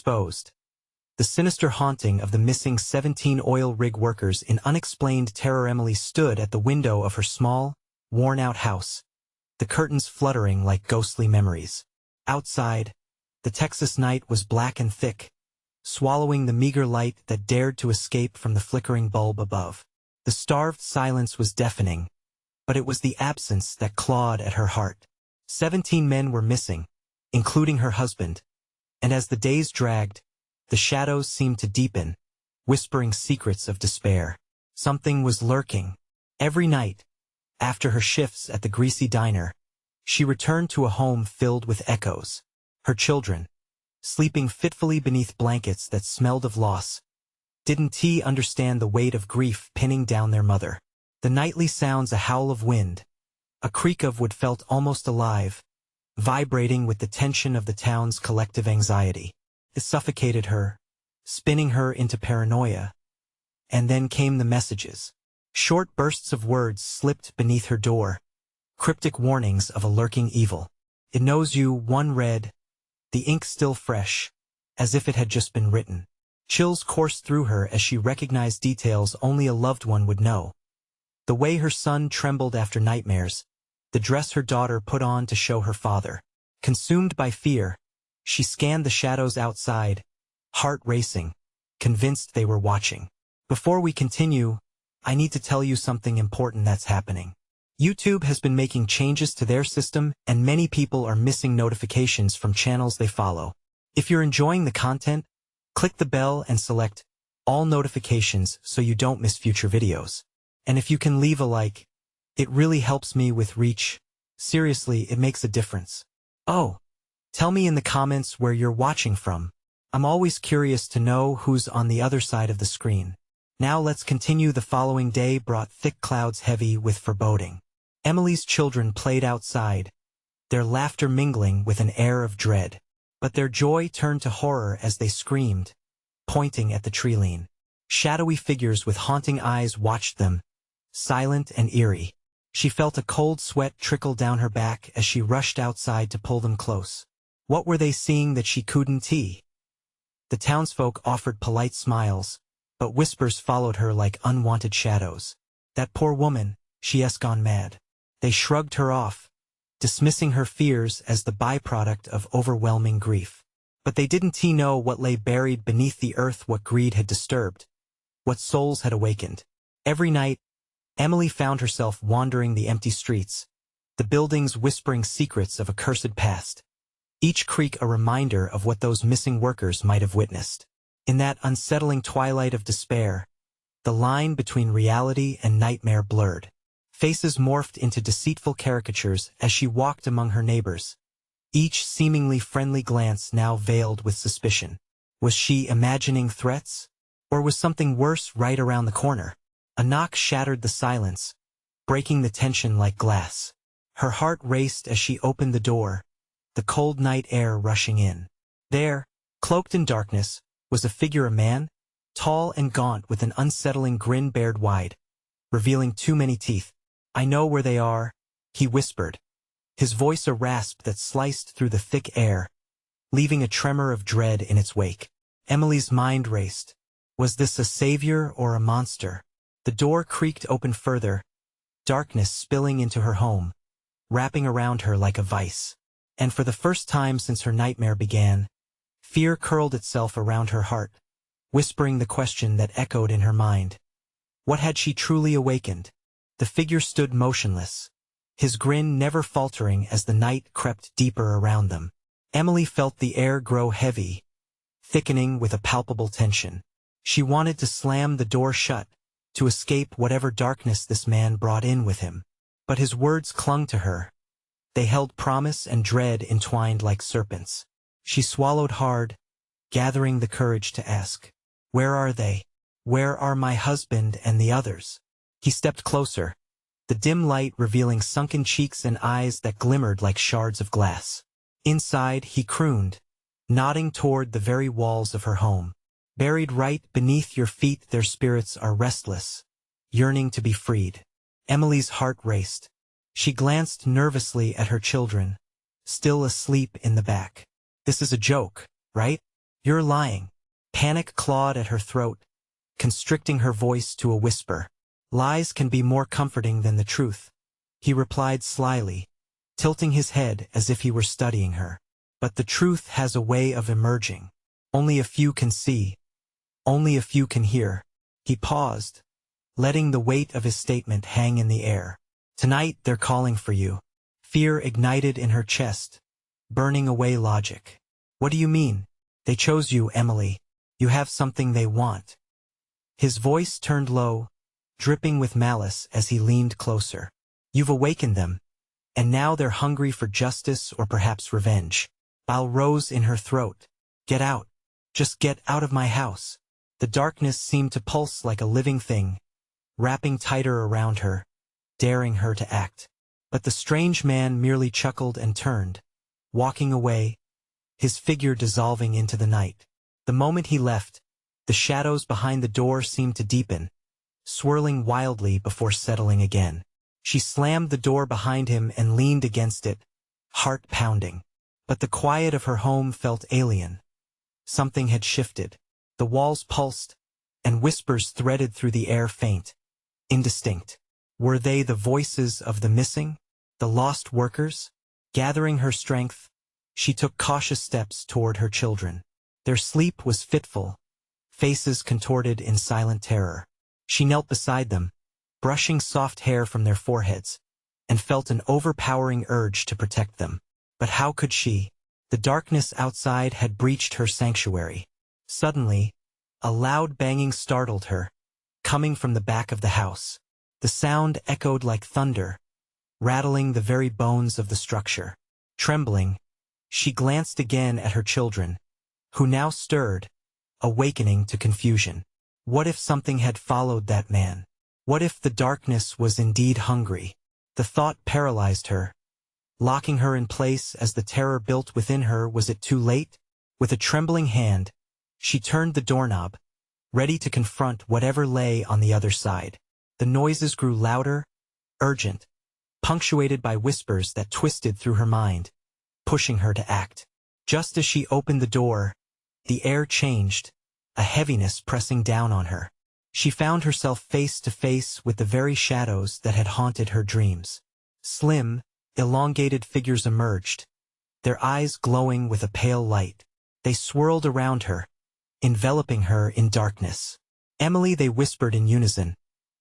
exposed. The sinister haunting of the missing 17 oil rig workers in Unexplained terror. Emily stood at the window of her small, worn-out house, the curtains fluttering like ghostly memories. Outside, the Texas night was black and thick, swallowing the meager light that dared to escape from the flickering bulb above. The starved silence was deafening, but it was the absence that clawed at her heart. 17 men were missing, including her husband, and as the days dragged, the shadows seemed to deepen, whispering secrets of despair. Something was lurking. Every night, after her shifts at the greasy diner, she returned to a home filled with echoes. Her children, sleeping fitfully beneath blankets that smelled of loss, didn't understand the weight of grief pinning down their mother. The nightly sounds, a howl of wind, a creak of wood, felt almost alive, vibrating with the tension of the town's collective anxiety. It suffocated her, spinning her into paranoia. And then came the messages. Short bursts of words slipped beneath her door, cryptic warnings of a lurking evil. "It knows you," one read, the ink still fresh, as if it had just been written. Chills coursed through her as she recognized details only a loved one would know. The way her son trembled after nightmares, the dress her daughter put on to show her father. Consumed by fear, she scanned the shadows outside, heart racing, convinced they were watching. Before we continue, I need to tell you something important that's happening. YouTube has been making changes to their system, and many people are missing notifications from channels they follow. If you're enjoying the content, click the bell and select all notifications so you don't miss future videos. And if you can leave a like, it really helps me with reach. Seriously, it makes a difference. Oh, tell me in the comments where you're watching from. I'm always curious to know who's on the other side of the screen. Now let's continue. The following day brought thick clouds heavy with foreboding. Emily's children played outside, their laughter mingling with an air of dread. But their joy turned to horror as they screamed, pointing at the tree-line. Shadowy figures with haunting eyes watched them, silent and eerie. She felt a cold sweat trickle down her back as she rushed outside to pull them close. What were they seeing that she couldn't see? The townsfolk offered polite smiles, but whispers followed her like unwanted shadows. "That poor woman, she's gone mad." They shrugged her off, dismissing her fears as the byproduct of overwhelming grief. But they didn't know what lay buried beneath the earth, what greed had disturbed, what souls had awakened. Every night, Emily found herself wandering the empty streets, the buildings whispering secrets of a cursed past. Each creak a reminder of what those missing workers might have witnessed. In that unsettling twilight of despair, the line between reality and nightmare blurred. Faces morphed into deceitful caricatures as she walked among her neighbors, each seemingly friendly glance now veiled with suspicion. Was she imagining threats? Or was something worse right around the corner? A knock shattered the silence, breaking the tension like glass. Her heart raced as she opened the door, the cold night air rushing in. There, cloaked in darkness, was a figure, a man, tall and gaunt with an unsettling grin bared wide, revealing too many teeth. "I know where they are," he whispered, his voice a rasp that sliced through the thick air, leaving a tremor of dread in its wake. Emily's mind raced. Was this a savior or a monster? The door creaked open further, darkness spilling into her home, wrapping around her like a vice. And for the first time since her nightmare began, fear curled itself around her heart, whispering the question that echoed in her mind. What had she truly awakened? The figure stood motionless, his grin never faltering as the night crept deeper around them. Emily felt the air grow heavy, thickening with a palpable tension. She wanted to slam the door shut, to escape whatever darkness this man brought in with him. But his words clung to her. They held promise and dread entwined like serpents. She swallowed hard, gathering the courage to ask, "Where are they? Where are my husband and the others?" He stepped closer, the dim light revealing sunken cheeks and eyes that glimmered like shards of glass. Inside, he crooned, nodding toward the very walls of her home. "Buried right beneath your feet, their spirits are restless, yearning to be freed." Emily's heart raced. She glanced nervously at her children, still asleep in the back. "This is a joke, right?" You're lying. Panic clawed at her throat, constricting her voice to a whisper. Lies can be more comforting than the truth, he replied slyly, tilting his head as if he were studying her. But the truth has a way of emerging. Only a few can see. Only a few can hear. He paused, letting the weight of his statement hang in the air. Tonight they're calling for you. Fear ignited in her chest, burning away logic. What do you mean? They chose you, Emily. You have something they want. His voice turned low, dripping with malice as he leaned closer. You've awakened them, and now they're hungry for justice or perhaps revenge. Bile rose in her throat. Get out. Just get out of my house. The darkness seemed to pulse like a living thing, wrapping tighter around her, daring her to act. But the strange man merely chuckled and turned, walking away, his figure dissolving into the night. The moment he left, the shadows behind the door seemed to deepen, swirling wildly before settling again. She slammed the door behind him and leaned against it, heart pounding. But the quiet of her home felt alien. Something had shifted. The walls pulsed, and whispers threaded through the air faint, indistinct. Were they the voices of the missing, the lost workers? Gathering her strength, she took cautious steps toward her children. Their sleep was fitful, faces contorted in silent terror. She knelt beside them, brushing soft hair from their foreheads, and felt an overpowering urge to protect them. But how could she? The darkness outside had breached her sanctuary. Suddenly, a loud banging startled her, coming from the back of the house. The sound echoed like thunder, rattling the very bones of the structure. Trembling, she glanced again at her children, who now stirred, awakening to confusion. What if something had followed that man? What if the darkness was indeed hungry? The thought paralyzed her, locking her in place as the terror built within her. Was it too late? With a trembling hand, she turned the doorknob, ready to confront whatever lay on the other side. The noises grew louder, urgent, punctuated by whispers that twisted through her mind, pushing her to act. Just as she opened the door, the air changed, a heaviness pressing down on her. She found herself face to face with the very shadows that had haunted her dreams. Slim, elongated figures emerged, their eyes glowing with a pale light. They swirled around her, enveloping her in darkness. Emily, they whispered in unison,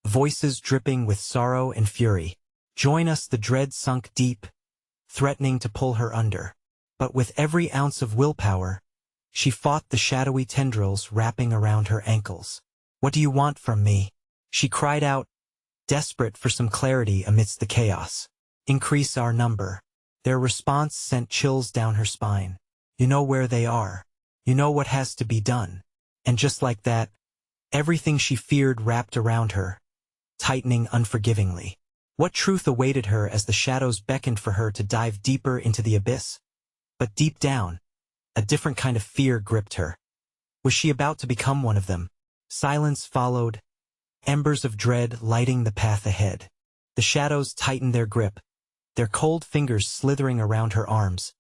voices dripping with sorrow and fury. Join us. The dread sunk deep, threatening to pull her under. But with every ounce of willpower, she fought the shadowy tendrils wrapping around her ankles. What do you want from me? She cried out, desperate for some clarity amidst the chaos. Increase our number. Their response sent chills down her spine. You know where they are. You know what has to be done. And just like that, everything she feared wrapped around her, tightening unforgivingly. What truth awaited her as the shadows beckoned for her to dive deeper into the abyss? But deep down, a different kind of fear gripped her. Was she about to become one of them? Silence followed, embers of dread lighting the path ahead. The shadows tightened their grip, their cold fingers slithering around her arms,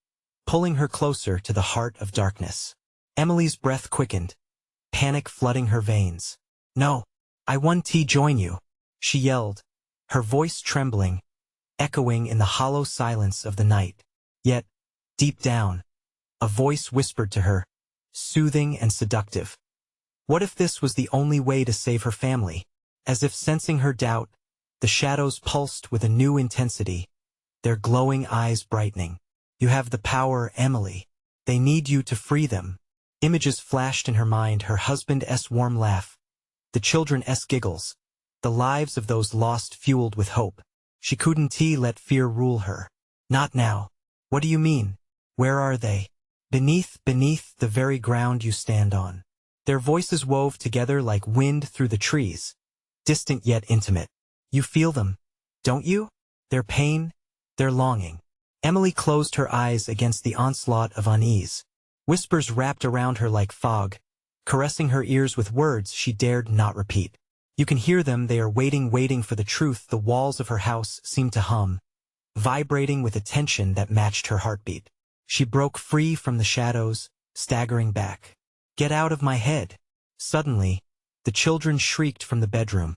pulling her closer to the heart of darkness. Emily's breath quickened, panic flooding her veins. No, I want to join you, she yelled, her voice trembling, echoing in the hollow silence of the night. Yet, deep down, a voice whispered to her, soothing and seductive. What if this was the only way to save her family? As if sensing her doubt, the shadows pulsed with a new intensity, their glowing eyes brightening. You have the power, Emily. They need you to free them. Images flashed in her mind, her husband's warm laugh, the children's giggles, the lives of those lost fueled with hope. She couldn't let fear rule her. Not now. What do you mean? Where are they? Beneath the very ground you stand on. Their voices wove together like wind through the trees, distant yet intimate. You feel them, don't you? Their pain, their longing. Emily closed her eyes against the onslaught of unease. Whispers wrapped around her like fog, caressing her ears with words she dared not repeat. You can hear them, they are waiting for the truth. The walls of her house seemed to hum, vibrating with a tension that matched her heartbeat. She broke free from the shadows, staggering back. Get out of my head. Suddenly, the children shrieked from the bedroom,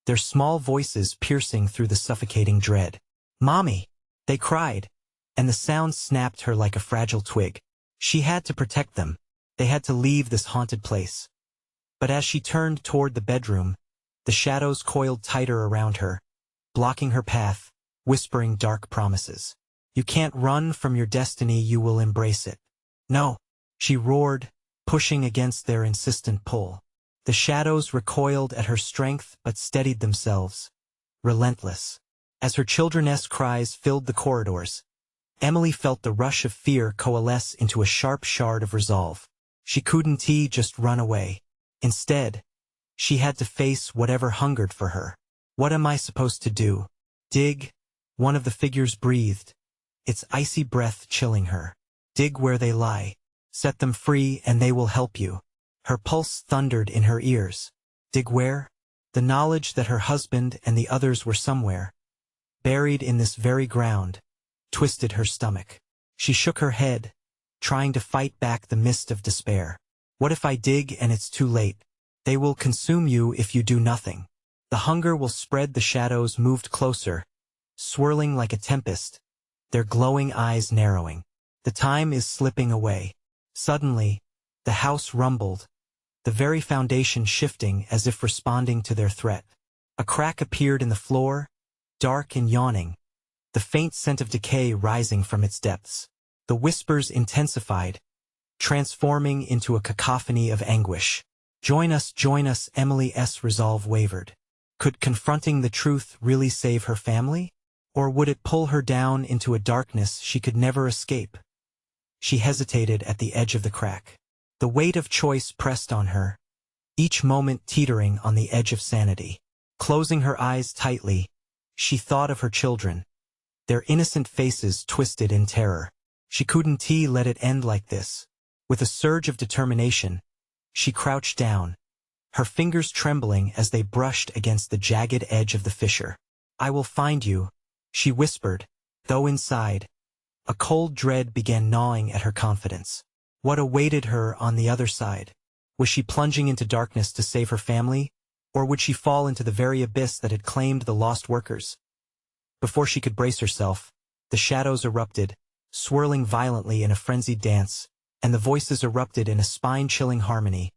their small voices piercing through the suffocating dread. Mommy! They cried, and the sound snapped her like a fragile twig. She had to protect them. They had to leave this haunted place. But as she turned toward the bedroom, the shadows coiled tighter around her, blocking her path, whispering dark promises. You can't run from your destiny, you will embrace it. No, she roared, pushing against their insistent pull. The shadows recoiled at her strength but steadied themselves, relentless. As her children's cries filled the corridors, Emily felt the rush of fear coalesce into a sharp shard of resolve. She couldn't just run away. Instead, she had to face whatever hungered for her. What am I supposed to do? Dig, one of the figures breathed, its icy breath chilling her. Dig where they lie. Set them free and they will help you. Her pulse thundered in her ears. Dig where? The knowledge that her husband and the others were somewhere, buried in this very ground, twisted her stomach. She shook her head, trying to fight back the mist of despair. What if I dig and it's too late? They will consume you if you do nothing. The hunger will spread. The shadows moved closer, swirling like a tempest, their glowing eyes narrowing. The time is slipping away. Suddenly, the house rumbled, the very foundation shifting as if responding to their threat. A crack appeared in the floor, dark and yawning, the faint scent of decay rising from its depths. The whispers intensified, transforming into a cacophony of anguish. Join us, Emily's resolve wavered. Could confronting the truth really save her family? Or would it pull her down into a darkness she could never escape? She hesitated at the edge of the crack. The weight of choice pressed on her, each moment teetering on the edge of sanity. Closing her eyes tightly, she thought of her children, their innocent faces twisted in terror. She couldn't let it end like this. With a surge of determination, she crouched down, her fingers trembling as they brushed against the jagged edge of the fissure. I will find you, she whispered, though inside, a cold dread began gnawing at her confidence. What awaited her on the other side? Was she plunging into darkness to save her family, or would she fall into the very abyss that had claimed the lost workers? Before she could brace herself, the shadows erupted, swirling violently in a frenzied dance, and the voices erupted in a spine-chilling harmony.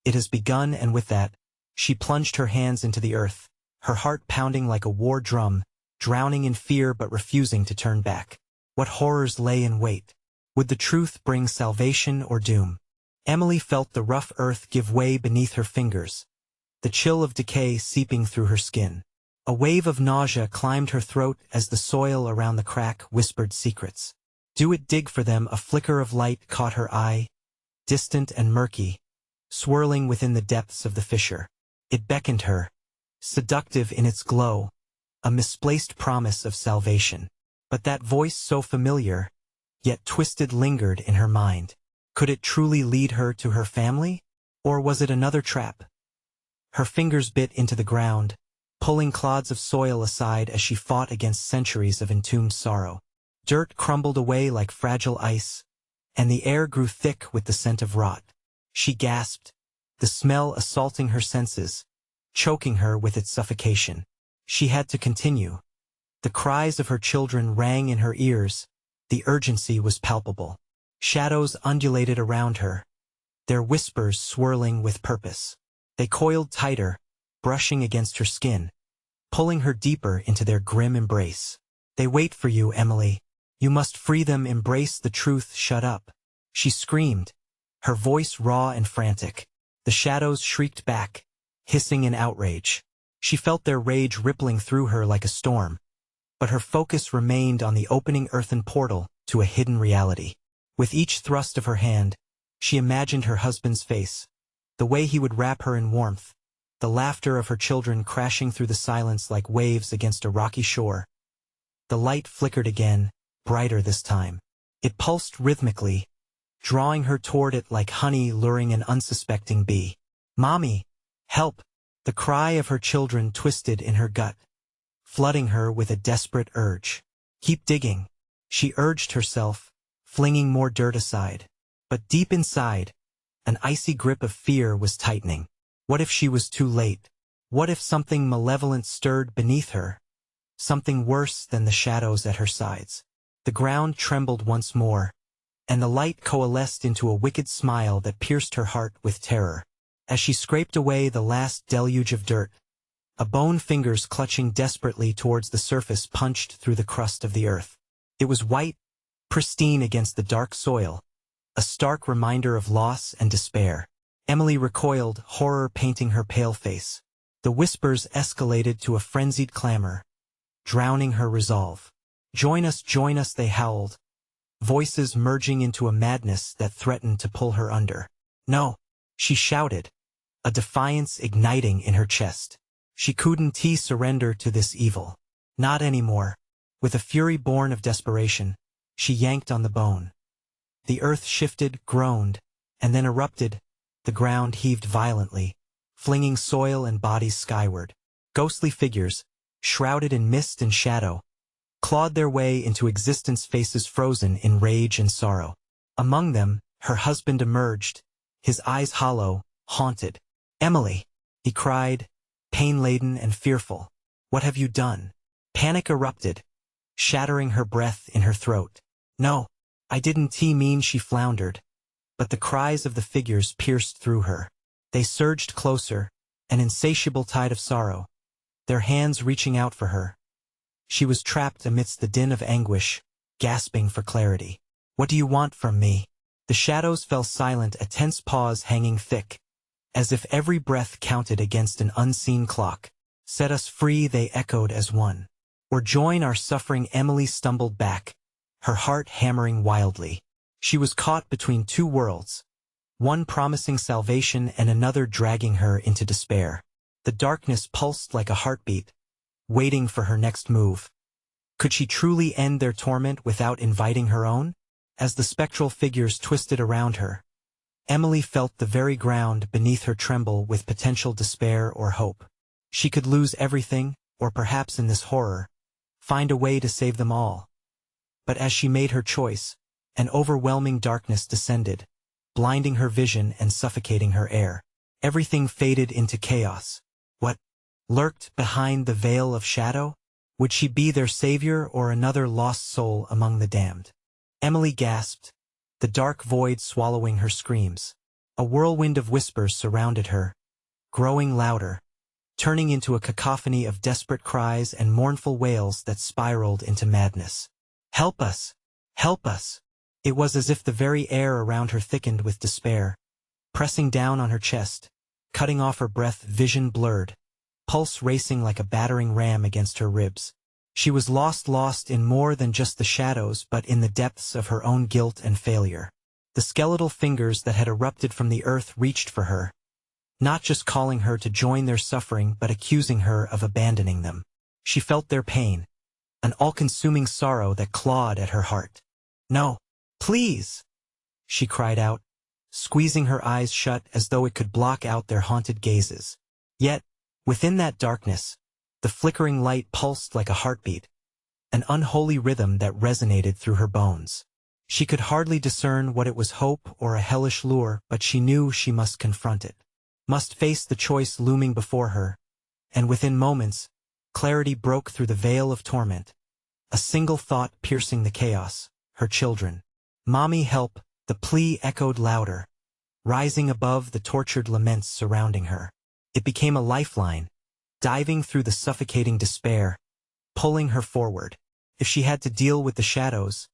It has begun, and with that, she plunged her hands into the earth, her heart pounding like a war drum, drowning in fear but refusing to turn back. What horrors lay in wait? Would the truth bring salvation or doom? Emily felt the rough earth give way beneath her fingers, the chill of decay seeping through her skin. A wave of nausea climbed her throat as the soil around the crack whispered secrets. Do it, dig for them. A flicker of light caught her eye, distant and murky, swirling within the depths of the fissure. It beckoned her, seductive in its glow, a misplaced promise of salvation. But that voice, so familiar, yet twisted, lingered in her mind. Could it truly lead her to her family? Or was it another trap? Her fingers bit into the ground, pulling clods of soil aside as she fought against centuries of entombed sorrow. Dirt crumbled away like fragile ice, and the air grew thick with the scent of rot. She gasped, the smell assaulting her senses, choking her with its suffocation. She had to continue. The cries of her children rang in her ears. The urgency was palpable. Shadows undulated around her, their whispers swirling with purpose. They coiled tighter, brushing against her skin, pulling her deeper into their grim embrace. They wait for you, Emily. You must free them. Embrace the truth. Shut up, she screamed, her voice raw and frantic. The shadows shrieked back, hissing in outrage. She felt their rage rippling through her like a storm, but her focus remained on the opening earthen portal to a hidden reality. With each thrust of her hand, she imagined her husband's face, the way he would wrap her in warmth, the laughter of her children crashing through the silence like waves against a rocky shore. The light flickered again, brighter this time. It pulsed rhythmically, drawing her toward it like honey luring an unsuspecting bee. Mommy! Help! The cry of her children twisted in her gut, flooding her with a desperate urge. Keep digging, she urged herself, flinging more dirt aside. But deep inside, An icy grip of fear was tightening. What if she was too late? What if something malevolent stirred beneath her? Something worse than the shadows at her sides. The ground trembled once more, and the light coalesced into a wicked smile that pierced her heart with terror. As she scraped away the last deluge of dirt, a bone fingers clutching desperately towards the surface punched through the crust of the earth. It was white, pristine against the dark soil, a stark reminder of loss and despair. Emily recoiled, horror painting her pale face. The whispers escalated to a frenzied clamor, drowning her resolve. Join us, they howled, voices merging into a madness that threatened to pull her under. No, she shouted, a defiance igniting in her chest. She couldn't surrender to this evil. Not anymore. With a fury born of desperation, she yanked on the bone. The earth shifted, groaned, and then erupted. The ground heaved violently, flinging soil and bodies skyward. Ghostly figures, shrouded in mist and shadow, clawed their way into existence, faces frozen in rage and sorrow. Among them, her husband emerged, his eyes hollow, haunted. "Emily," he cried, pain-laden and fearful. "What have you done?" Panic erupted, shattering her breath in her throat. "No, I didn't mean," she floundered. But the cries of the figures pierced through her. They surged closer, an insatiable tide of sorrow, their hands reaching out for her. She was trapped amidst the din of anguish, gasping for clarity. "What do you want from me?" The shadows fell silent, a tense pause hanging thick, as if every breath counted against an unseen clock. "Set us free," they echoed as one. "Or join our suffering." Emily stumbled back, her heart hammering wildly. She was caught between two worlds, one promising salvation and another dragging her into despair. The darkness pulsed like a heartbeat, waiting for her next move. Could she truly end their torment without inviting her own? As the spectral figures twisted around her, Emily felt the very ground beneath her tremble with potential despair or hope. She could lose everything, or perhaps in this horror, find a way to save them all. But as she made her choice, an overwhelming darkness descended, blinding her vision and suffocating her air. Everything faded into chaos. What lurked behind the veil of shadow? Would she be their savior or another lost soul among the damned? Emily gasped, the dark void swallowing her screams. A whirlwind of whispers surrounded her, growing louder, turning into a cacophony of desperate cries and mournful wails that spiraled into madness. "Help us! Help us!" It was as if the very air around her thickened with despair, pressing down on her chest, cutting off her breath, vision blurred, pulse racing like a battering ram against her ribs. She was lost in more than just the shadows, but in the depths of her own guilt and failure. The skeletal fingers that had erupted from the earth reached for her, not just calling her to join their suffering but accusing her of abandoning them. She felt their pain, an all-consuming sorrow that clawed at her heart. "No, please!" she cried out, squeezing her eyes shut as though it could block out their haunted gazes. Yet, within that darkness, the flickering light pulsed like a heartbeat, an unholy rhythm that resonated through her bones. She could hardly discern what it was, hope or a hellish lure, but she knew she must confront it, must face the choice looming before her, and within moments, clarity broke through the veil of torment. A single thought piercing the chaos: her children. "Mommy, help!" The plea echoed louder, rising above the tortured laments surrounding her. It became a lifeline, diving through the suffocating despair, pulling her forward. If she had to deal with the shadows,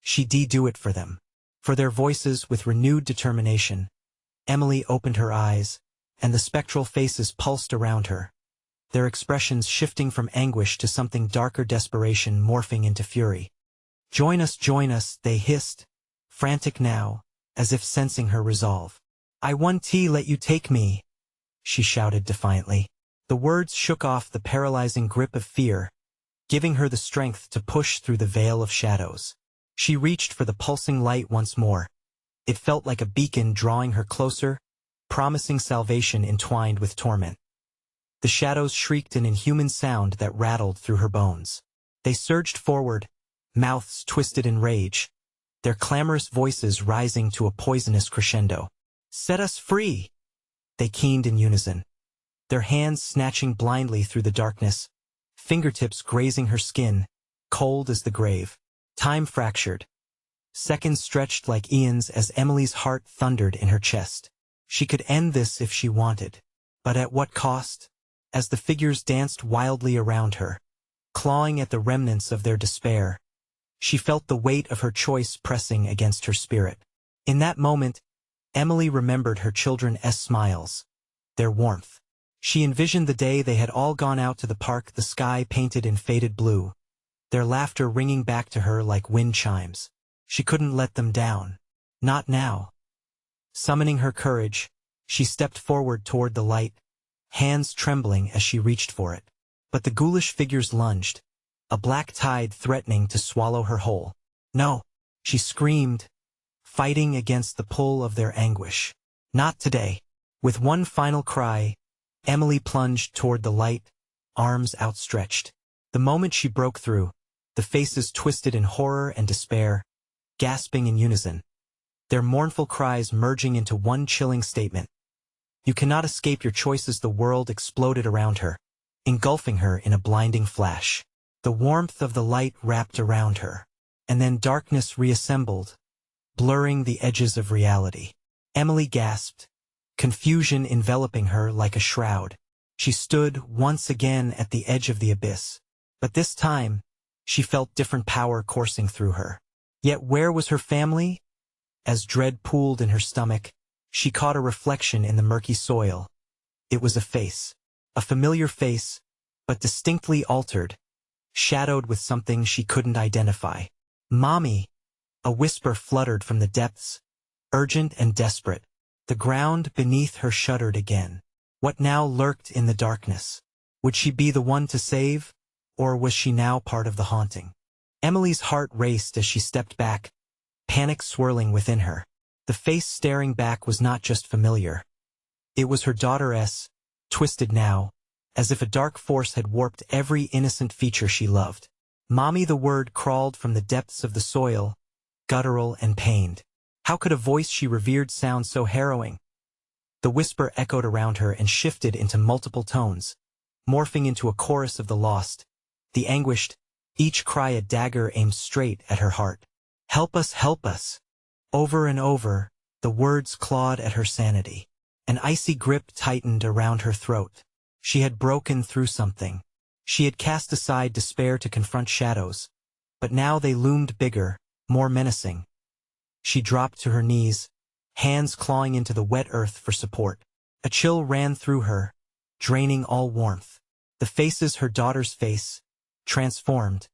she'd do it for them, for their voices. With renewed determination, Emily opened her eyes, and the spectral faces pulsed around her, their expressions shifting from anguish to something darker, desperation morphing into fury. Join us, they hissed, frantic now, as if sensing her resolve. "I won't let you take me," she shouted defiantly. The words shook off the paralyzing grip of fear, giving her the strength to push through the veil of shadows. She reached for the pulsing light once more. It felt like a beacon drawing her closer, promising salvation entwined with torment. The shadows shrieked an inhuman sound that rattled through her bones. They surged forward, mouths twisted in rage, their clamorous voices rising to a poisonous crescendo. Set us free! They keened in unison, their hands snatching blindly through the darkness, fingertips grazing her skin, cold as the grave. Time fractured. Seconds stretched like eons as Emily's heart thundered in her chest. She could end this if she wanted. But at what cost? As the figures danced wildly around her, clawing at the remnants of their despair, she felt the weight of her choice pressing against her spirit. In that moment, Emily remembered her children's smiles, their warmth. She envisioned the day they had all gone out to the park, the sky painted in faded blue, their laughter ringing back to her like wind chimes. She couldn't let them down. Not now. Summoning her courage, she stepped forward toward the light, hands trembling as she reached for it. But the ghoulish figures lunged, a black tide threatening to swallow her whole. No, she screamed, fighting against the pull of their anguish. Not today. With one final cry, Emily plunged toward the light, arms outstretched. The moment she broke through, the faces twisted in horror and despair, gasping in unison, their mournful cries merging into one chilling statement. You cannot escape your choices. The world exploded around her, engulfing her in a blinding flash. The warmth of the light wrapped around her, and then darkness reassembled, blurring the edges of reality. Emily gasped, confusion enveloping her like a shroud. She stood once again at the edge of the abyss, but this time, she felt different power coursing through her. Yet where was her family? As dread pooled in her stomach, she caught a reflection in the murky soil. It was a face, a familiar face, but distinctly altered, shadowed with something she couldn't identify. Mommy! A whisper fluttered from the depths, urgent and desperate. The ground beneath her shuddered again. What now lurked in the darkness? Would she be the one to save, or was she now part of the haunting? Emily's heart raced as she stepped back, panic swirling within her. The face staring back was not just familiar. It was her daughter's, twisted now, as if a dark force had warped every innocent feature she loved. Mommy, the word crawled from the depths of the soil, guttural and pained. How could a voice she revered sound so harrowing? The whisper echoed around her and shifted into multiple tones, morphing into a chorus of the lost, the anguished, each cry a dagger aimed straight at her heart. Help us, help us! Over and over, the words clawed at her sanity. An icy grip tightened around her throat. She had broken through something. She had cast aside despair to confront shadows, but now they loomed bigger, more menacing. She dropped to her knees, hands clawing into the wet earth for support. A chill ran through her, draining all warmth. The faces, her daughter's face, transformed,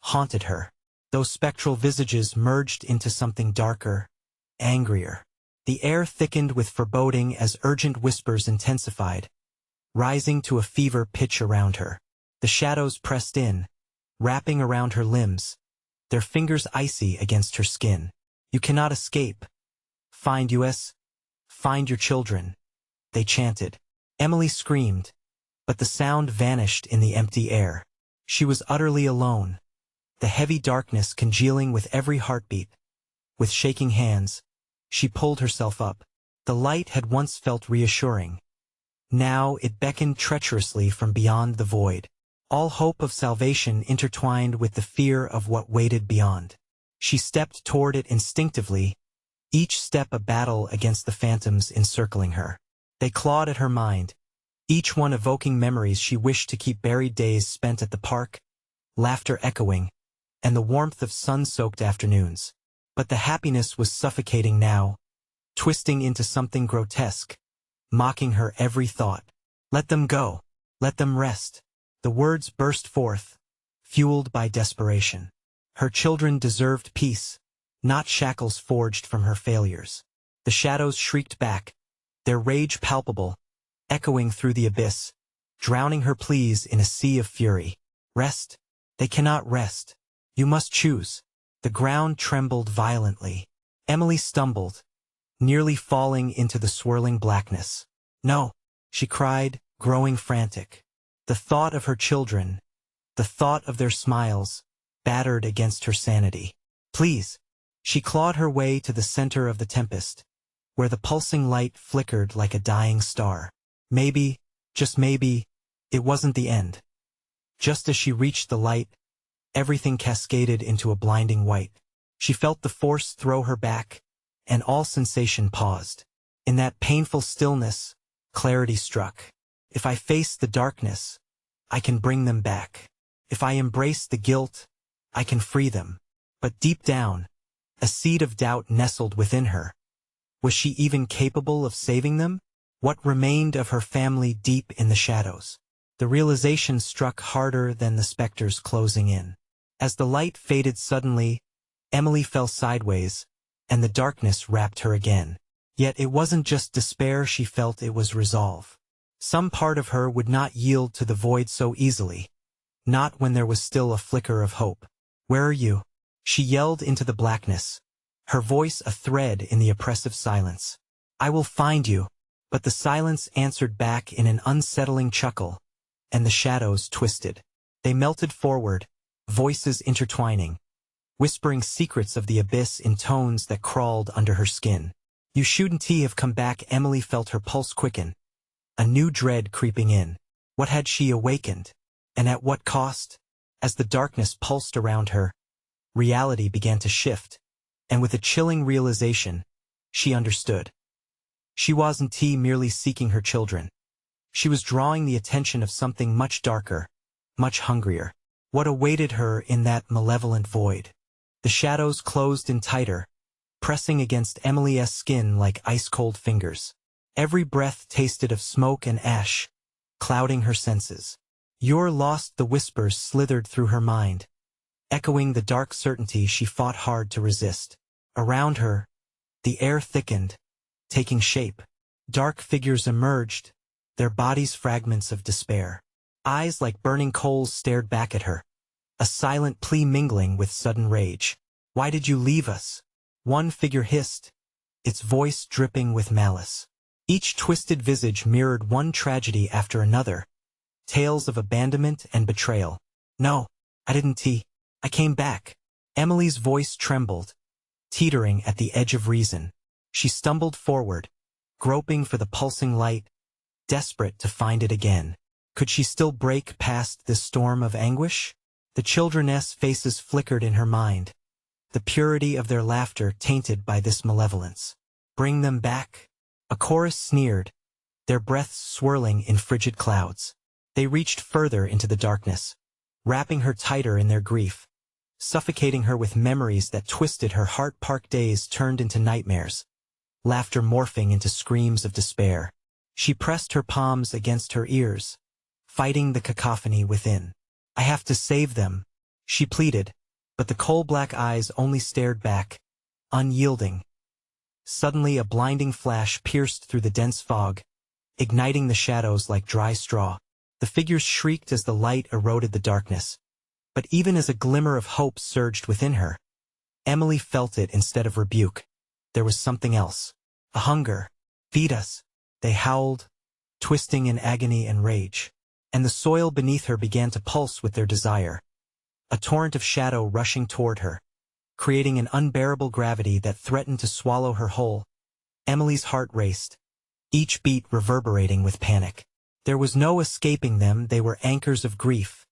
haunted her. Those spectral visages merged into something darker, angrier. The air thickened with foreboding as urgent whispers intensified, rising to a fever pitch around her. The shadows pressed in, wrapping around her limbs, their fingers icy against her skin. You cannot escape. Find us. Find your children, they chanted. Emily screamed, but the sound vanished in the empty air. She was utterly alone, the heavy darkness congealing with every heartbeat. With shaking hands, she pulled herself up. The light had once felt reassuring. Now it beckoned treacherously from beyond the void. All hope of salvation intertwined with the fear of what waited beyond. She stepped toward it instinctively, each step a battle against the phantoms encircling her. They clawed at her mind, each one evoking memories she wished to keep, buried days spent at the park, laughter echoing, and the warmth of sun-soaked afternoons. But the happiness was suffocating now, twisting into something grotesque, mocking her every thought. Let them go. Let them rest. The words burst forth, fueled by desperation. Her children deserved peace, not shackles forged from her failures. The shadows shrieked back, their rage palpable, echoing through the abyss, drowning her pleas in a sea of fury. Rest? They cannot rest. You must choose. The ground trembled violently. Emily stumbled, nearly falling into the swirling blackness. No, she cried, growing frantic. The thought of her children, the thought of their smiles, battered against her sanity. Please. She clawed her way to the center of the tempest, where the pulsing light flickered like a dying star. Maybe, just maybe, it wasn't the end. Just as she reached the light, everything cascaded into a blinding white. She felt the force throw her back, and all sensation paused. In that painful stillness, clarity struck. If I face the darkness, I can bring them back. If I embrace the guilt, I can free them. But deep down, a seed of doubt nestled within her. Was she even capable of saving them? What remained of her family deep in the shadows? The realization struck harder than the specters closing in. As the light faded suddenly, Emily fell sideways, and the darkness wrapped her again. Yet it wasn't just despair she felt, it was resolve. Some part of her would not yield to the void so easily. Not when there was still a flicker of hope. "Where are you?" she yelled into the blackness, her voice a thread in the oppressive silence. "I will find you." But the silence answered back in an unsettling chuckle, and the shadows twisted. They melted forward, voices intertwining, whispering secrets of the abyss in tones that crawled under her skin. "You shouldn't have come back." Emily felt her pulse quicken, a new dread creeping in. What had she awakened? And at what cost? As the darkness pulsed around her, reality began to shift, and with a chilling realization, she understood. She wasn't merely seeking her children. She was drawing the attention of something much darker, much hungrier. What awaited her in that malevolent void? The shadows closed in tighter, pressing against Emily's skin like ice-cold fingers. Every breath tasted of smoke and ash, clouding her senses. "You're lost," the whispers slithered through her mind, echoing the dark certainty she fought hard to resist. Around her, the air thickened, taking shape. Dark figures emerged, their bodies fragments of despair. Eyes like burning coals stared back at her, a silent plea mingling with sudden rage. "Why did you leave us?" one figure hissed, its voice dripping with malice. Each twisted visage mirrored one tragedy after another, tales of abandonment and betrayal. "No, I didn't. I came back." Emily's voice trembled, teetering at the edge of reason. She stumbled forward, groping for the pulsing light, desperate to find it again. Could she still break past this storm of anguish? The children's faces flickered in her mind, the purity of their laughter tainted by this malevolence. "Bring them back?" A chorus sneered, their breaths swirling in frigid clouds. They reached further into the darkness, wrapping her tighter in their grief, suffocating her with memories that twisted her heart. Park days turned into nightmares, laughter morphing into screams of despair. She pressed her palms against her ears, fighting the cacophony within. "I have to save them," she pleaded, but the coal-black eyes only stared back, unyielding. Suddenly a blinding flash pierced through the dense fog, igniting the shadows like dry straw. The figures shrieked as the light eroded the darkness. But even as a glimmer of hope surged within her, Emily felt it instead of rebuke. There was something else. A hunger. "Feed us," they howled, twisting in agony and rage. And the soil beneath her began to pulse with their desire. A torrent of shadow rushing toward her, creating an unbearable gravity that threatened to swallow her whole. Emily's heart raced, each beat reverberating with panic. There was no escaping them. They were anchors of grief,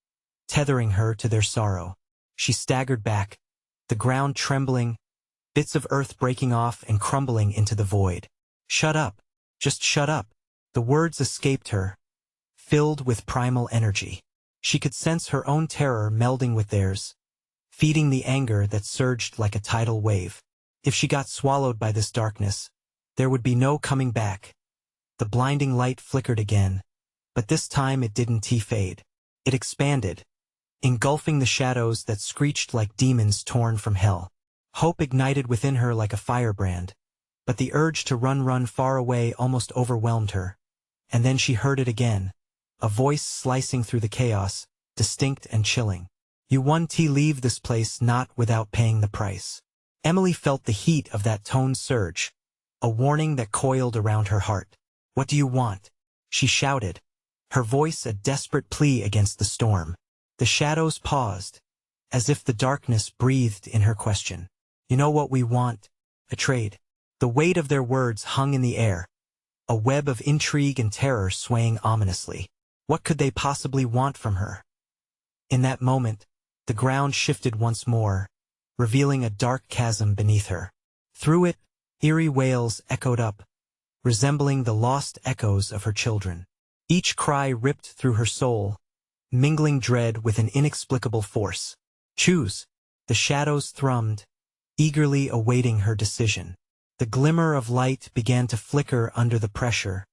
tethering her to their sorrow. She staggered back, the ground trembling, bits of earth breaking off and crumbling into the void. "Shut up. Just shut up." The words escaped her, filled with primal energy. She could sense her own terror melding with theirs, feeding the anger that surged like a tidal wave. If she got swallowed by this darkness, there would be no coming back. The blinding light flickered again, but this time it didn't fade. It expanded, engulfing the shadows that screeched like demons torn from hell. Hope ignited within her like a firebrand, but the urge to run far away almost overwhelmed her. And then she heard it again, a voice slicing through the chaos, distinct and chilling. "You want to leave this place, not without paying the price." Emily felt the heat of that tone surge, a warning that coiled around her heart. "What do you want?" she shouted, her voice a desperate plea against the storm. The shadows paused, as if the darkness breathed in her question. "You know what we want? A trade." The weight of their words hung in the air, a web of intrigue and terror swaying ominously. What could they possibly want from her? In that moment, the ground shifted once more, revealing a dark chasm beneath her. Through it, eerie wails echoed up, resembling the lost echoes of her children. Each cry ripped through her soul, mingling dread with an inexplicable force. Choose. The shadows thrummed, eagerly awaiting her decision. The glimmer of light began to flicker under the pressure,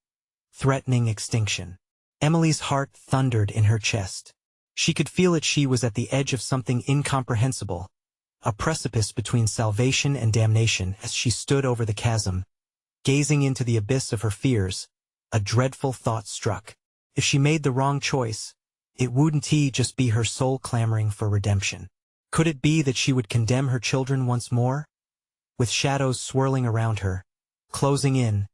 threatening extinction. Emily's heart thundered in her chest. She could feel that she was at the edge of something incomprehensible, a precipice between salvation and damnation. As she stood over the chasm, gazing into the abyss of her fears, a dreadful thought struck. If she made the wrong choice, it wouldn't just be her soul clamoring for redemption. Could it be that she would condemn her children once more? With shadows swirling around her, closing in,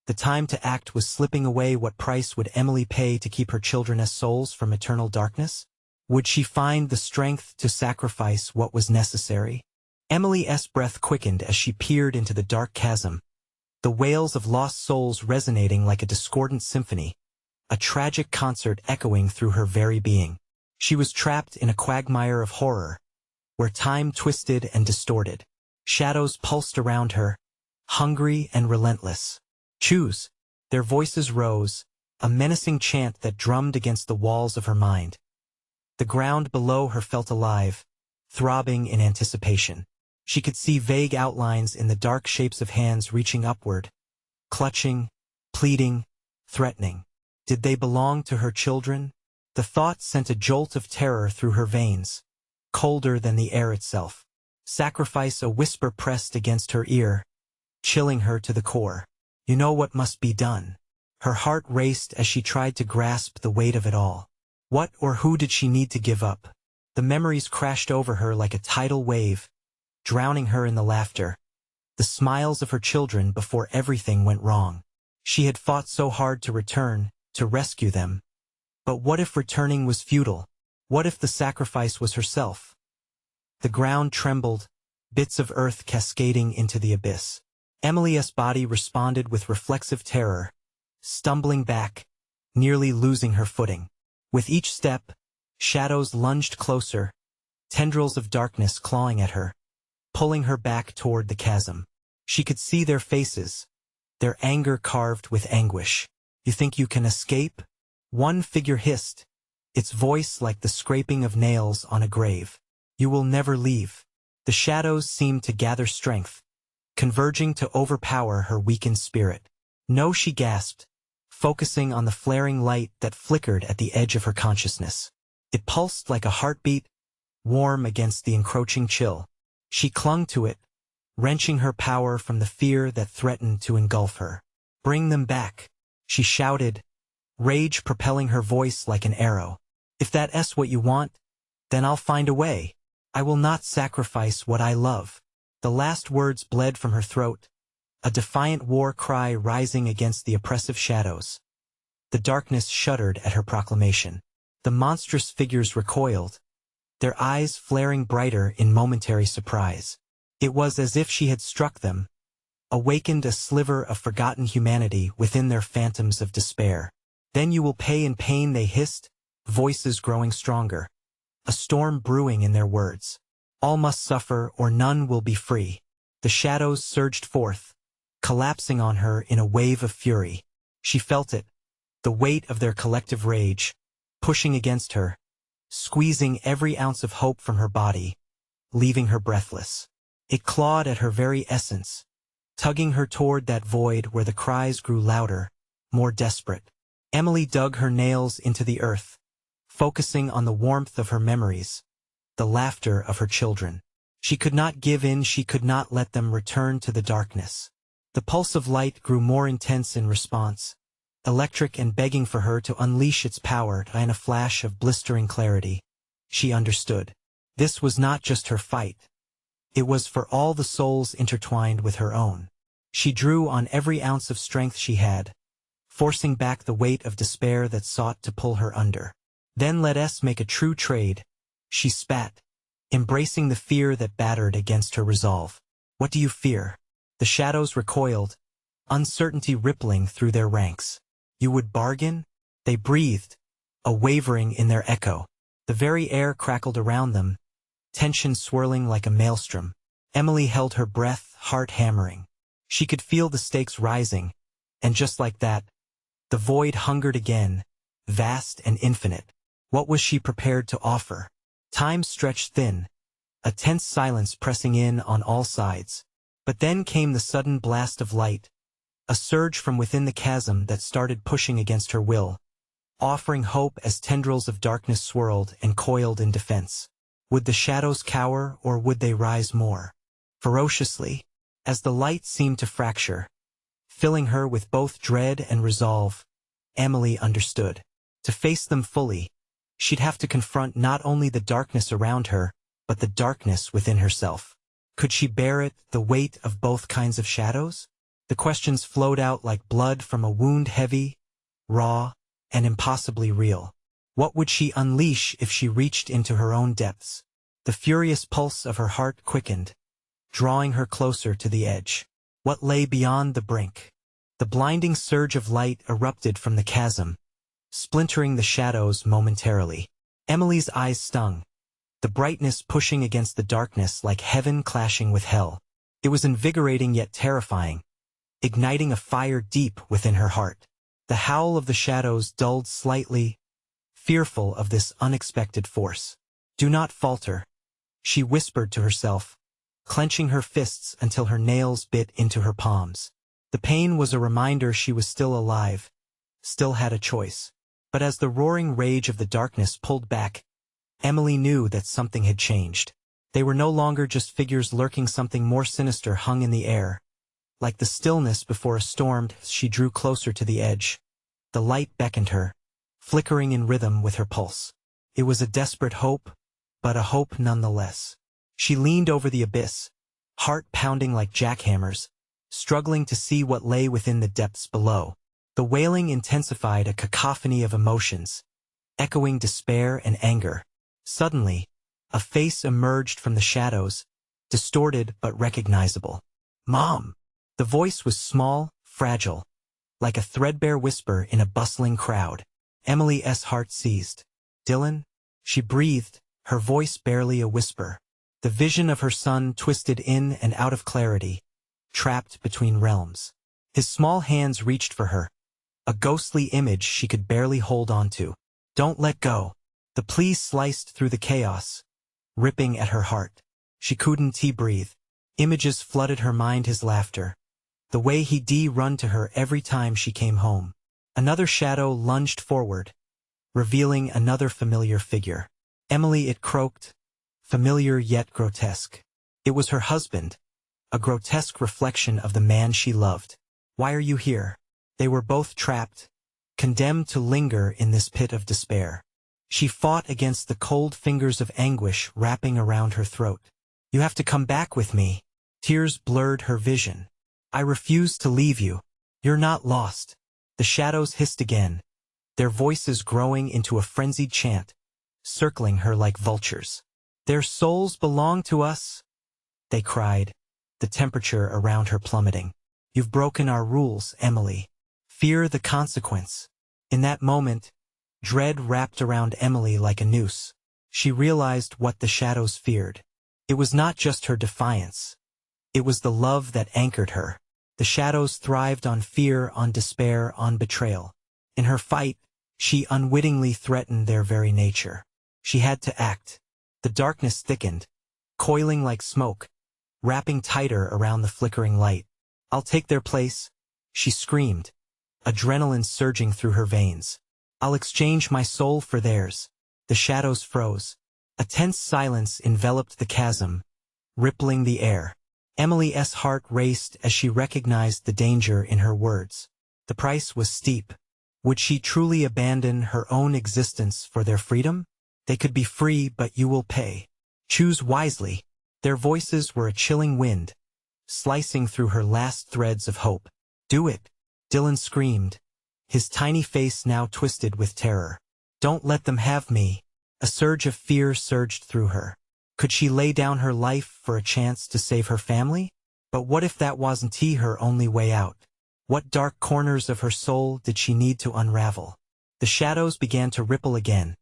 the time to act was slipping away. What price would Emily pay to keep her children as souls from eternal darkness? Would she find the strength to sacrifice what was necessary? Emily's breath quickened as she peered into the dark chasm, the wails of lost souls resonating like a discordant symphony, a tragic concert echoing through her very being. She was trapped in a quagmire of horror, where time twisted and distorted. Shadows pulsed around her, hungry and relentless. Choose. Their voices rose, a menacing chant that drummed against the walls of her mind. The ground below her felt alive, throbbing in anticipation. She could see vague outlines in the dark shapes of hands reaching upward, clutching, pleading, threatening. Did they belong to her children? The thought sent a jolt of terror through her veins, colder than the air itself. Sacrifice, a whisper pressed against her ear, chilling her to the core. You know what must be done. Her heart raced as she tried to grasp the weight of it all. What or who did she need to give up? The memories crashed over her like a tidal wave, drowning her in the laughter, the smiles of her children before everything went wrong. She had fought so hard to return, to rescue them. But what if returning was futile? What if the sacrifice was herself? The ground trembled, bits of earth cascading into the abyss. Emily's body responded with reflexive terror, stumbling back, nearly losing her footing. With each step, shadows lunged closer, tendrils of darkness clawing at her, pulling her back toward the chasm. She could see their faces, their anger carved with anguish. You think you can escape? One figure hissed, its voice like the scraping of nails on a grave. You will never leave. The shadows seemed to gather strength, converging to overpower her weakened spirit. No, she gasped, focusing on the flaring light that flickered at the edge of her consciousness. It pulsed like a heartbeat, warm against the encroaching chill. She clung to it, wrenching her power from the fear that threatened to engulf her. Bring them back, she shouted, rage propelling her voice like an arrow. If that's what you want, then I'll find a way. I will not sacrifice what I love. The last words bled from her throat, a defiant war cry rising against the oppressive shadows. The darkness shuddered at her proclamation. The monstrous figures recoiled, their eyes flaring brighter in momentary surprise. It was as if she had struck them, awakened a sliver of forgotten humanity within their phantoms of despair. Then you will pay in pain, they hissed, voices growing stronger, a storm brewing in their words. All must suffer or none will be free. The shadows surged forth, collapsing on her in a wave of fury. She felt it, the weight of their collective rage, pushing against her, squeezing every ounce of hope from her body, leaving her breathless. It clawed at her very essence, tugging her toward that void where the cries grew louder, more desperate. Emily dug her nails into the earth, focusing on the warmth of her memories, the laughter of her children. She could not give in, she could not let them return to the darkness. The pulse of light grew more intense in response, electric and begging for her to unleash its power. In a flash of blistering clarity, she understood. This was not just her fight. It was for all the souls intertwined with her own. She drew on every ounce of strength she had, forcing back the weight of despair that sought to pull her under. Then let us make a true trade, she spat, embracing the fear that battered against her resolve. What do you fear? The shadows recoiled, uncertainty rippling through their ranks. You would bargain? They breathed, a wavering in their echo. The very air crackled around them, tension swirling like a maelstrom. Emily held her breath, heart hammering. She could feel the stakes rising, and just like that, the void hungered again, vast and infinite. What was she prepared to offer? Time stretched thin, a tense silence pressing in on all sides. But then came the sudden blast of light, a surge from within the chasm that started pushing against her will, offering hope as tendrils of darkness swirled and coiled in defense. Would the shadows cower, or would they rise more ferociously? As the light seemed to fracture, filling her with both dread and resolve, Emily understood. To face them fully, she'd have to confront not only the darkness around her, but the darkness within herself. Could she bear it, the weight of both kinds of shadows? The questions flowed out like blood from a wound, heavy, raw, and impossibly real. What would she unleash if she reached into her own depths? The furious pulse of her heart quickened, drawing her closer to the edge. What lay beyond the brink? The blinding surge of light erupted from the chasm, splintering the shadows momentarily. Emily's eyes stung, the brightness pushing against the darkness like heaven clashing with hell. It was invigorating yet terrifying, igniting a fire deep within her heart. The howl of the shadows dulled slightly, fearful of this unexpected force. Do not falter, she whispered to herself, clenching her fists until her nails bit into her palms. The pain was a reminder she was still alive, still had a choice. But as the roaring rage of the darkness pulled back, Emily knew that something had changed. They were no longer just figures lurking, something more sinister hung in the air. Like the stillness before a storm, she drew closer to the edge. The light beckoned her, flickering in rhythm with her pulse. It was a desperate hope, but a hope nonetheless. She leaned over the abyss, heart pounding like jackhammers, struggling to see what lay within the depths below. The wailing intensified, a cacophony of emotions, echoing despair and anger. Suddenly, a face emerged from the shadows, distorted but recognizable. "Mom!" The voice was small, fragile, like a threadbare whisper in a bustling crowd. Emily's heart seized. "Dylan?" She breathed, her voice barely a whisper. The vision of her son twisted in and out of clarity, trapped between realms. His small hands reached for her, a ghostly image she could barely hold on to. "Don't let go." The plea sliced through the chaos, ripping at her heart. She couldn't breathe. Images flooded her mind, his laughter, the way he'd run to her every time she came home. Another shadow lunged forward, revealing another familiar figure. "Emily," it croaked, familiar yet grotesque. It was her husband, a grotesque reflection of the man she loved. "Why are you here?" They were both trapped, condemned to linger in this pit of despair. She fought against the cold fingers of anguish wrapping around her throat. "You have to come back with me." Tears blurred her vision. "I refuse to leave you. You're not lost." The shadows hissed again, their voices growing into a frenzied chant, circling her like vultures. "Their souls belong to us," they cried, the temperature around her plummeting. "You've broken our rules, Emily. Fear the consequence." In that moment, dread wrapped around Emily like a noose. She realized what the shadows feared. It was not just her defiance. It was the love that anchored her. The shadows thrived on fear, on despair, on betrayal. In her fight, she unwittingly threatened their very nature. She had to act. The darkness thickened, coiling like smoke, wrapping tighter around the flickering light. "I'll take their place," she screamed, adrenaline surging through her veins. "I'll exchange my soul for theirs." The shadows froze. A tense silence enveloped the chasm, rippling the air. Emily's heart raced as she recognized the danger in her words. The price was steep. Would she truly abandon her own existence for their freedom? "They could be free, but you will pay. Choose wisely." Their voices were a chilling wind, slicing through her last threads of hope. "Do it," Dylan screamed, his tiny face now twisted with terror. "Don't let them have me." A surge of fear surged through her. Could she lay down her life for a chance to save her family? But what if that wasn't her only way out? What dark corners of her soul did she need to unravel? The shadows began to ripple again,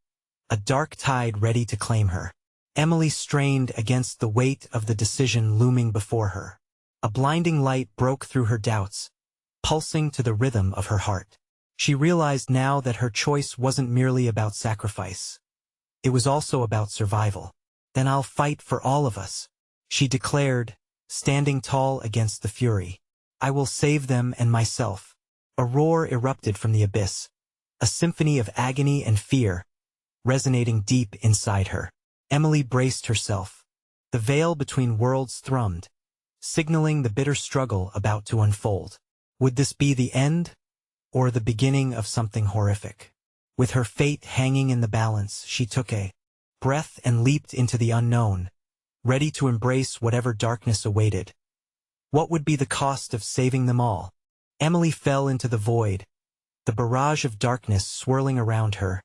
a dark tide ready to claim her. Emily strained against the weight of the decision looming before her. A blinding light broke through her doubts, pulsing to the rhythm of her heart. She realized now that her choice wasn't merely about sacrifice. It was also about survival. "Then I'll fight for all of us," she declared, standing tall against the fury. "I will save them and myself." A roar erupted from the abyss, a symphony of agony and fear, resonating deep inside her. Emily braced herself. The veil between worlds thrummed, signaling the bitter struggle about to unfold. Would this be the end, or the beginning of something horrific? With her fate hanging in the balance, she took a breath and leaped into the unknown, ready to embrace whatever darkness awaited. What would be the cost of saving them all? Emily fell into the void, the barrage of darkness swirling around her,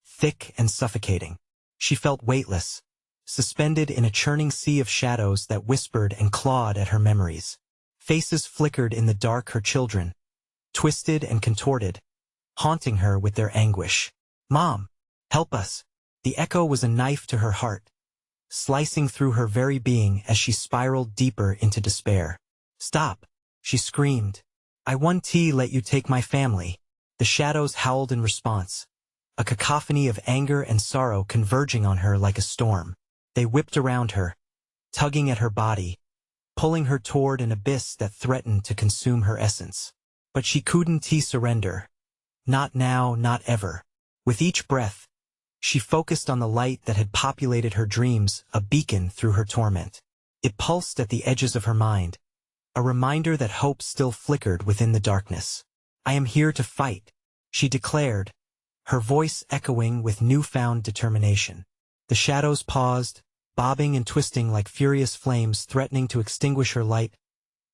thick and suffocating. She felt weightless, suspended in a churning sea of shadows that whispered and clawed at her memories. Faces flickered in the dark, her children, twisted and contorted, haunting her with their anguish. "Mom, help us!" The echo was a knife to her heart, slicing through her very being as she spiraled deeper into despair. "Stop!" she screamed. "I won't let you take my family." The shadows howled in response, a cacophony of anger and sorrow converging on her like a storm. They whipped around her, tugging at her body, pulling her toward an abyss that threatened to consume her essence. But she couldn't surrender. Not now, not ever. With each breath, she focused on the light that had populated her dreams, a beacon through her torment. It pulsed at the edges of her mind, a reminder that hope still flickered within the darkness. "I am here to fight," she declared, her voice echoing with newfound determination. The shadows paused, bobbing and twisting like furious flames threatening to extinguish her light.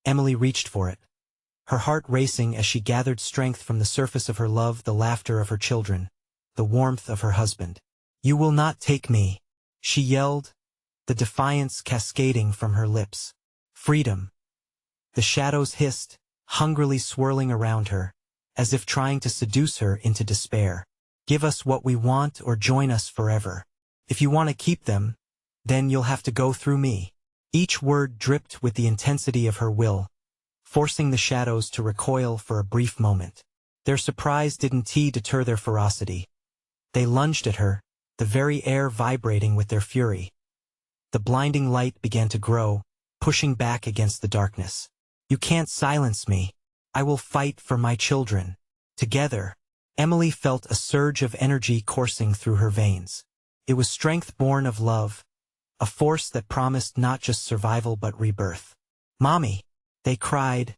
Emily reached for it, her heart racing as she gathered strength from the surface of her love, the laughter of her children, the warmth of her husband. "You will not take me," she yelled, the defiance cascading from her lips. "Freedom." The shadows hissed, hungrily swirling around her, as if trying to seduce her into despair. "Give us what we want or join us forever. If you want to keep them, then you'll have to go through me." Each word dripped with the intensity of her will, forcing the shadows to recoil for a brief moment. Their surprise didn't deter their ferocity. They lunged at her, the very air vibrating with their fury. The blinding light began to grow, pushing back against the darkness. "You can't silence me. I will fight for my children." Together, Emily felt a surge of energy coursing through her veins. It was strength born of love, a force that promised not just survival but rebirth. "Mommy!" they cried,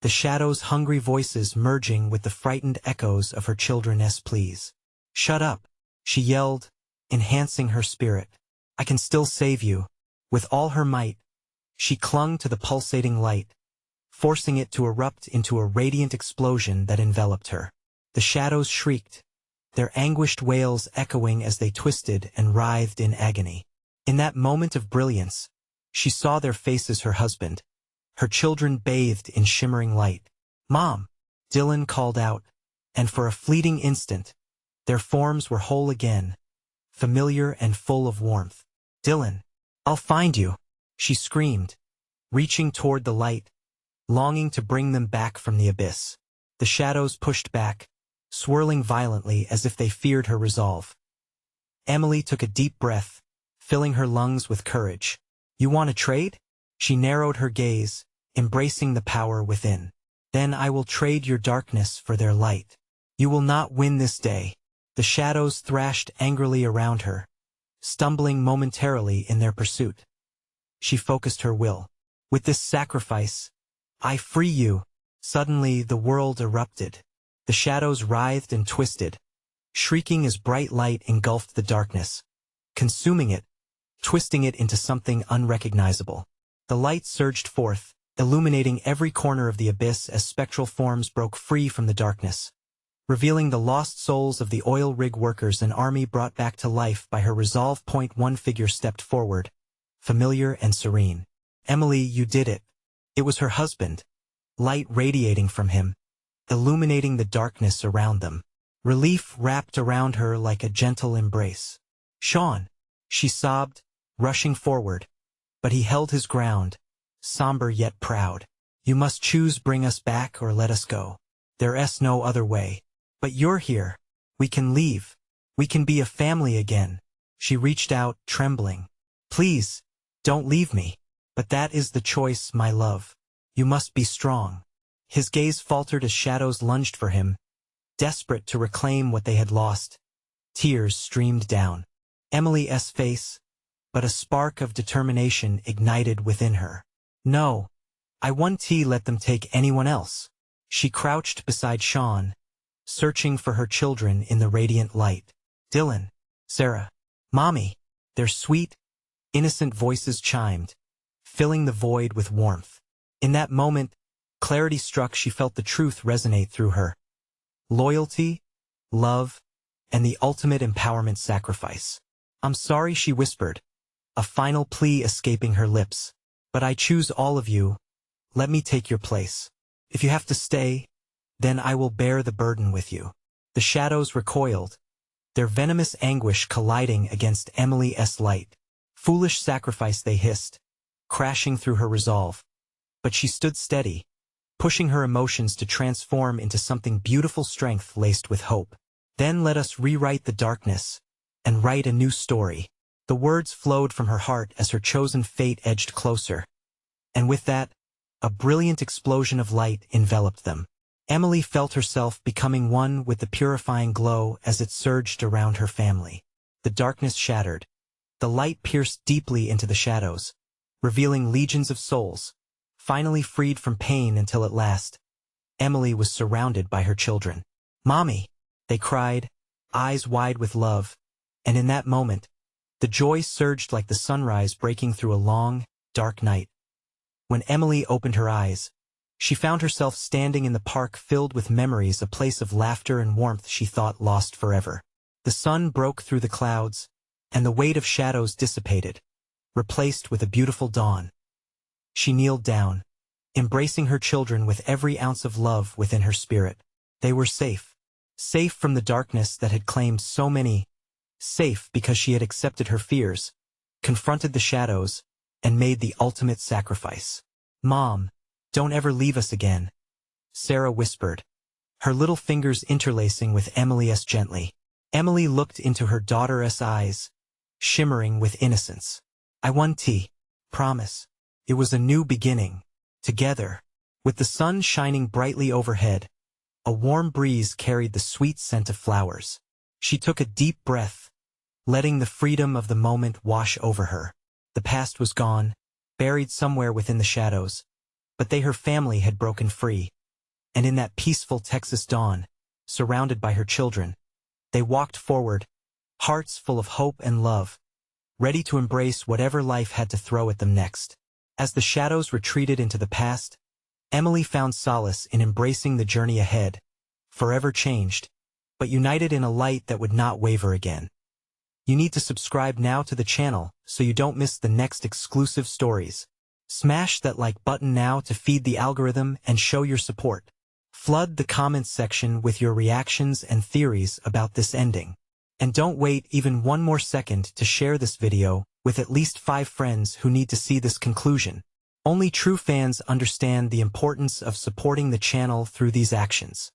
the shadows' hungry voices merging with the frightened echoes of her children's pleas. "Shut up," she yelled, enhancing her spirit. "I can still save you." With all her might, she clung to the pulsating light, forcing it to erupt into a radiant explosion that enveloped her. The shadows shrieked, their anguished wails echoing as they twisted and writhed in agony. In that moment of brilliance, she saw their faces, her husband, her children bathed in shimmering light. "Mom!" Dylan called out, and for a fleeting instant, their forms were whole again, familiar and full of warmth. "Dylan, I'll find you," she screamed, reaching toward the light, longing to bring them back from the abyss. The shadows pushed back, swirling violently as if they feared her resolve. Emily took a deep breath, filling her lungs with courage. "You want to trade?" She narrowed her gaze, embracing the power within. "Then I will trade your darkness for their light. You will not win this day." The shadows thrashed angrily around her, stumbling momentarily in their pursuit. She focused her will. "With this sacrifice, I free you." Suddenly the world erupted. The shadows writhed and twisted, shrieking as bright light engulfed the darkness, consuming it, twisting it into something unrecognizable. The light surged forth, illuminating every corner of the abyss as spectral forms broke free from the darkness, revealing the lost souls of the oil rig workers, an army brought back to life by her resolve. One figure stepped forward, familiar and serene. "Emily, you did it." It was her husband, light radiating from him, illuminating the darkness around them. Relief wrapped around her like a gentle embrace. "Sean," she sobbed, rushing forward, but he held his ground, somber yet proud. "You must choose, bring us back or let us go. There's no other way. But you're here. We can leave. We can be a family again." She reached out, trembling. "Please, don't leave me." "But that is the choice, my love. You must be strong." His gaze faltered as shadows lunged for him, desperate to reclaim what they had lost. Tears streamed down Emily's face, but a spark of determination ignited within her. "No, I won't let them take anyone else." She crouched beside Sean, searching for her children in the radiant light. "Dylan, Sarah, Mommy," their sweet, innocent voices chimed, filling the void with warmth. In that moment, clarity struck. She felt the truth resonate through her. Loyalty, love, and the ultimate empowerment sacrifice. "I'm sorry," she whispered, a final plea escaping her lips. "But I choose all of you. Let me take your place. If you have to stay, then I will bear the burden with you." The shadows recoiled, their venomous anguish colliding against Emily's light. "Foolish sacrifice," they hissed, crashing through her resolve. But she stood steady, pushing her emotions to transform into something beautiful, strength laced with hope. "Then let us rewrite the darkness and write a new story." The words flowed from her heart as her chosen fate edged closer. And with that, a brilliant explosion of light enveloped them. Emily felt herself becoming one with the purifying glow as it surged around her family. The darkness shattered. The light pierced deeply into the shadows, revealing legions of souls, finally freed from pain until at last, Emily was surrounded by her children. "Mommy," they cried, eyes wide with love, and in that moment, the joy surged like the sunrise breaking through a long, dark night. When Emily opened her eyes, she found herself standing in the park filled with memories, a place of laughter and warmth she thought lost forever. The sun broke through the clouds, and the weight of shadows dissipated, replaced with a beautiful dawn. She kneeled down, embracing her children with every ounce of love within her spirit. They were safe. Safe from the darkness that had claimed so many. Safe because she had accepted her fears, confronted the shadows, and made the ultimate sacrifice. "Mom, don't ever leave us again," Sarah whispered, her little fingers interlacing with Emily's gently. Emily looked into her daughter's eyes, shimmering with innocence. "I won't, promise." It was a new beginning, together. With the sun shining brightly overhead, a warm breeze carried the sweet scent of flowers. She took a deep breath, letting the freedom of the moment wash over her. The past was gone, buried somewhere within the shadows, but they, her family, had broken free. And in that peaceful Texas dawn, surrounded by her children, they walked forward, hearts full of hope and love, ready to embrace whatever life had to throw at them next. As the shadows retreated into the past, Emily found solace in embracing the journey ahead, forever changed, but united in a light that would not waver again. You need to subscribe now to the channel so you don't miss the next exclusive stories. Smash that like button now to feed the algorithm and show your support. Flood the comments section with your reactions and theories about this ending. And don't wait even one more second to share this video with at least 5 friends who need to see this conclusion. Only true fans understand the importance of supporting the channel through these actions.